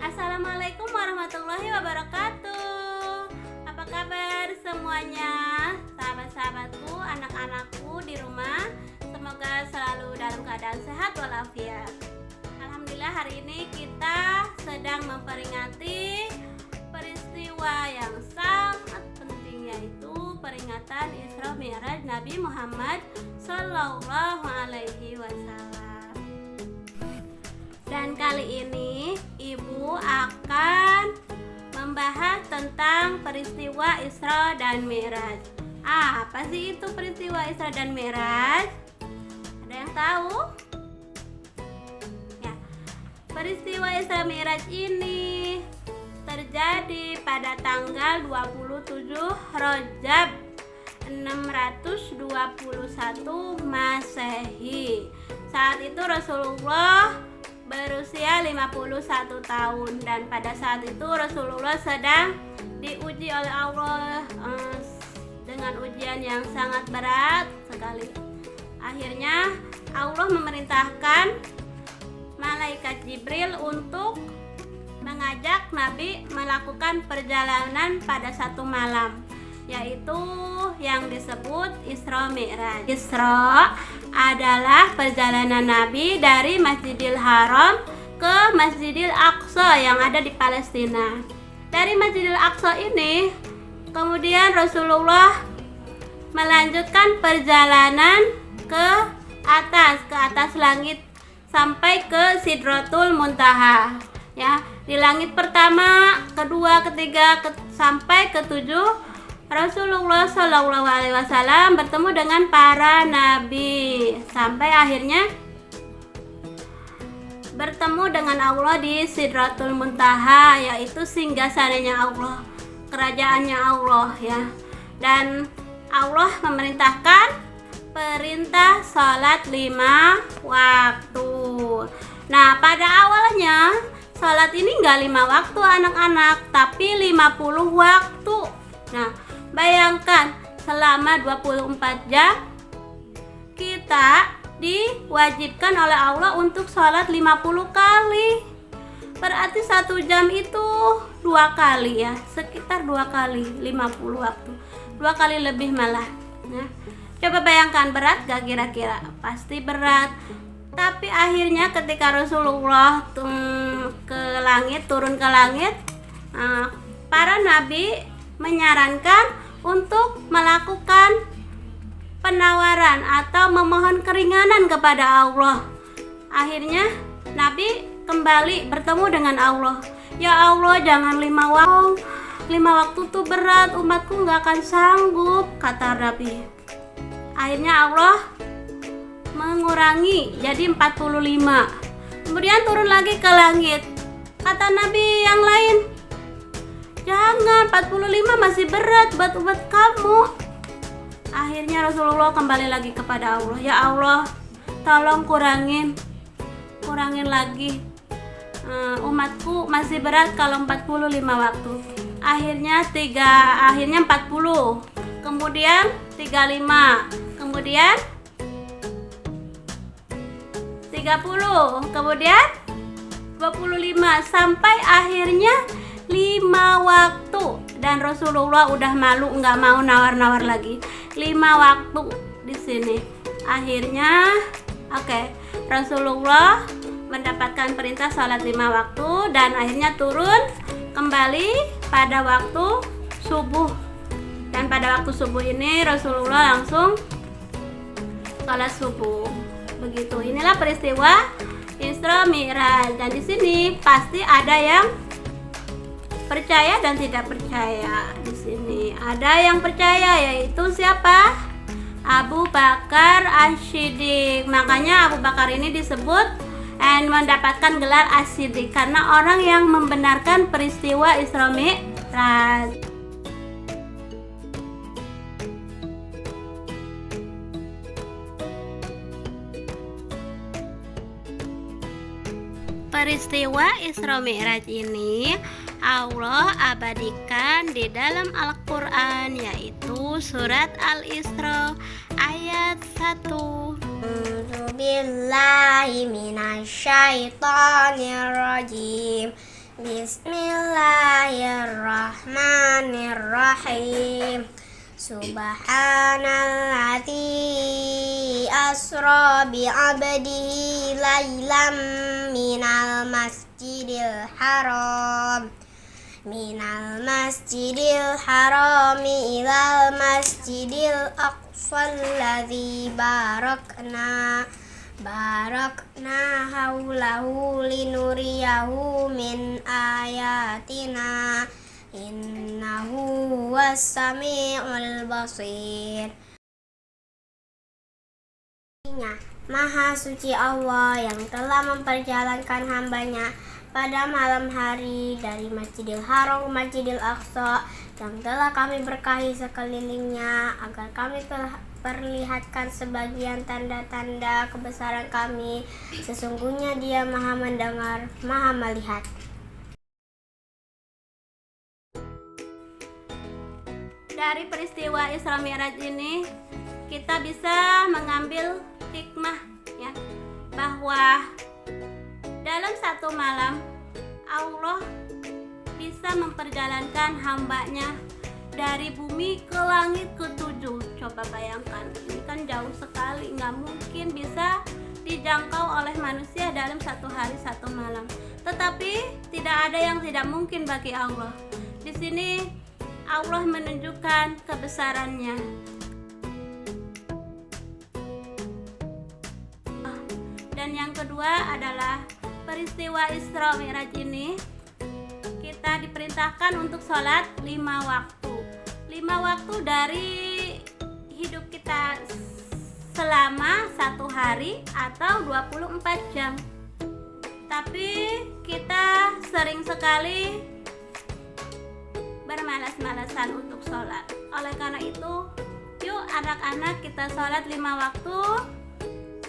Assalamualaikum warahmatullahi wabarakatuh. Apa kabar semuanya, sahabat-sahabatku, anak-anakku di rumah? Semoga selalu dalam keadaan sehat walafiat. Alhamdulillah, hari ini kita sedang memperingati peristiwa yang sangat penting, yaitu peringatan Isra Mi'raj Nabi Muhammad Sallallahu Alaihi Wasallam. Dan kali ini Ibu akan membahas tentang peristiwa Isra dan Mi'raj. Apa sih itu peristiwa Isra dan Mi'raj? Ada yang tahu? Ya, peristiwa Isra Mi'raj ini terjadi pada tanggal 27 Rajab 621 Masehi. Saat itu Rasulullah berusia 51 tahun, dan pada saat itu Rasulullah sedang diuji oleh Allah dengan ujian yang sangat berat sekali. Akhirnya Allah memerintahkan malaikat Jibril untuk mengajak Nabi melakukan perjalanan pada satu malam, yaitu yang disebut Isra Mi'raj. Isra adalah perjalanan Nabi dari Masjidil Haram ke Masjidil Aqsa yang ada di Palestina. Dari Masjidil Aqsa ini kemudian Rasulullah melanjutkan perjalanan ke atas langit sampai ke Sidratul Muntaha. Ya, di langit pertama, kedua, ketiga, sampai ketujuh Rasulullah Shallallahu Alaihi Wasallam bertemu dengan para nabi sampai akhirnya bertemu dengan Allah di Sidratul Muntaha, yaitu singgasananya Allah, kerajaannya Allah, ya. Dan Allah memerintahkan perintah sholat 5 waktu. Nah, pada awalnya sholat ini nggak 5 waktu anak-anak, tapi 50 waktu. Nah, bayangkan selama 24 jam kita diwajibkan oleh Allah untuk sholat 50 kali. Berarti 1 jam itu 2 kali, ya, sekitar 2 kali 50 waktu, 2 kali lebih malah, ya. Coba bayangkan, berat gak kira-kira? Pasti berat. Tapi akhirnya ketika Rasulullah turun ke langit, para nabi menyarankan untuk melakukan penawaran atau memohon keringanan kepada Allah. Akhirnya Nabi kembali bertemu dengan Allah. Ya Allah, jangan 5 waktu. 5 waktu tuh berat, umatku gak akan sanggup, kata Nabi. Akhirnya Allah mengurangi jadi 45. Kemudian turun lagi ke langit. Kata Nabi yang lain, jangan, 45 masih berat buat umat kamu. Akhirnya Rasulullah kembali lagi kepada Allah. Ya Allah, tolong kurangin lagi. Umatku masih berat kalau 45 waktu. Akhirnya 40. Kemudian 35. Kemudian 30. Kemudian 25 sampai akhirnya 5 waktu, dan Rasulullah udah malu, nggak mau nawar-nawar lagi. 5 waktu di sini. Akhirnya Rasulullah mendapatkan perintah sholat 5 waktu, dan akhirnya turun kembali pada waktu subuh. Dan pada waktu subuh ini Rasulullah langsung sholat subuh. Begitu. Inilah peristiwa Isra Mi'raj. Dan di sini pasti ada yang percaya dan tidak percaya. Di sini ada yang percaya, yaitu siapa? Abu Bakar As-Siddiq. Makanya Abu Bakar ini disebut dan mendapatkan gelar As-Siddiq karena orang yang membenarkan peristiwa Isra Mi'raj. Peristiwa Isra Mi'raj ini Allah abadikan di dalam Al-Quran, yaitu surat Al-Isra ayat 1. A'udzu billahi minasyaitonir rajim. Bismillahirrahmanirrahim. Subhanalladzi asra bi'abdihi laylam minal masjidil harami ilal masjidil aqsal ladzi barakna haulahu linuriyahu min ayatina innahu was-sami'ul basir. Maha suci Allah yang telah memperjalankan hambanya pada malam hari dari Masjidil Haram ke Masjidil Aqsa, yang telah kami berkahi sekelilingnya agar kami telah perlihatkan sebagian tanda-tanda kebesaran kami. Sesungguhnya Dia Maha mendengar, Maha melihat. Dari peristiwa Isra Mi'raj ini kita bisa mengambil hikmah, ya, bahwa dalam satu malam Allah bisa memperjalankan hambanya dari bumi ke langit ketujuh. Coba bayangkan, ini kan jauh sekali, nggak mungkin bisa dijangkau oleh manusia dalam satu hari satu malam. Tetapi tidak ada yang tidak mungkin bagi Allah. Di sini Allah menunjukkan kebesarannya. Dan yang kedua adalah peristiwa Isra Mi'raj ini kita diperintahkan untuk sholat 5 waktu. 5 waktu dari hidup kita selama 1 hari atau 24 jam. Tapi kita sering sekali bermalas-malasan untuk sholat. Oleh karena itu, yuk anak-anak kita sholat 5 waktu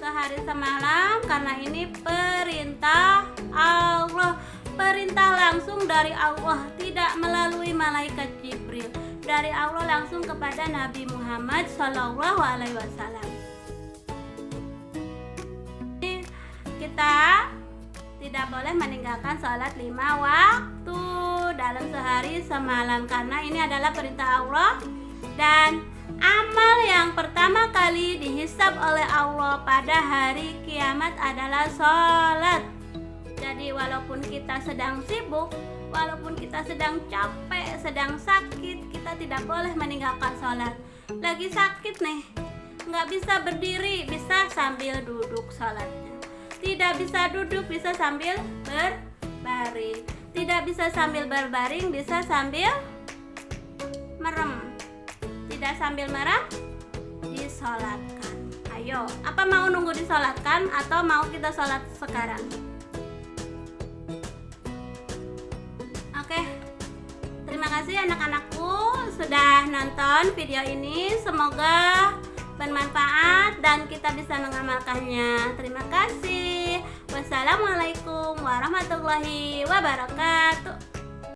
sehari semalam, karena ini perintah Allah, perintah langsung dari Allah, tidak melalui malaikat Jibril, dari Allah langsung kepada Nabi Muhammad SAW. Kita tidak boleh meninggalkan sholat 5 waktu dalam sehari semalam, karena ini adalah perintah Allah dan amal yang pertama kali dihisab oleh Allah pada hari kiamat adalah sholat. Jadi walaupun kita sedang sibuk, walaupun kita sedang capek, sedang sakit, kita tidak boleh meninggalkan sholat. Lagi sakit nih, nggak bisa berdiri, bisa sambil duduk sholatnya. Tidak bisa duduk, bisa sambil berbaring. Tidak bisa sambil berbaring, bisa sambil merem. Tidak sambil merem, disolatkan. Ayo, apa mau nunggu disolatkan atau mau kita sholat sekarang? Oke, terima kasih anak-anakku sudah nonton video ini. Semoga bermanfaat dan kita bisa mengamalkannya. Terima kasih. Wassalamualaikum warahmatullahi wabarakatuh.